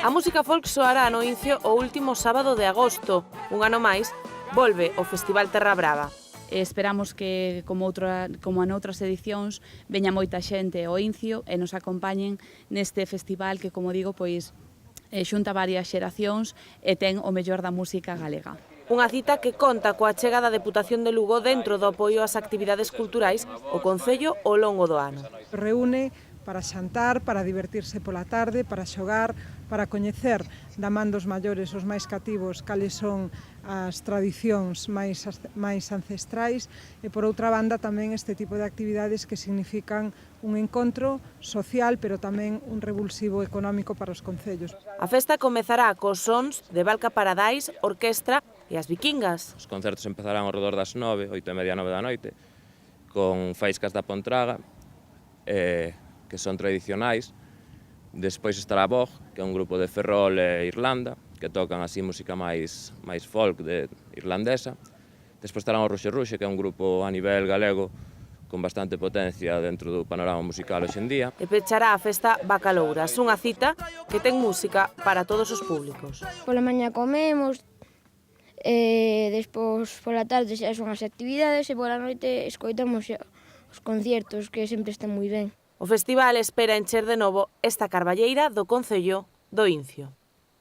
A música folk soará no Incio o último sábado de agosto. Un ano máis, volve o Festival Terra Brava. Esperamos que, como noutras edicións, veña moita xente ao Incio e nos acompañen neste festival que, como digo, pois xunta varias xeracións e ten o mellor da música galega. Unha cita que conta coa chega da Deputación de Lugo dentro do apoio ás actividades culturais o Concello ao longo do ano. Reúne para xantar, para divertirse pola tarde, para xogar, para coñecer da man dos maiores, os máis cativos, cales son as tradicións máis ancestrais e, por outra banda, tamén este tipo de actividades que significan un encontro social, pero tamén un revulsivo económico para os concellos. A festa comezará cos sons de Valka Paradise, orquestra e as Vikingas. Os concertos empezarán ao redor das 9, 8:30, 9 da noite, con faiscas da Pontraga, que son tradicionais. Despois estará Bog, que é un grupo de Ferrol e Irlanda, que tocan así música máis folk irlandesa. Despois estarán o Ruxe Ruxe, que é un grupo a nivel galego con bastante potencia dentro do panorama musical hoxe en día. E pechará a festa Bacalouras, unha cita que ten música para todos os públicos. Pola mañá comemos, despois pola tarde xa son as actividades e pola noite escoitamos os conciertos, que sempre están moi ben. O festival espera encher de novo esta carballeira do Concello do Incio.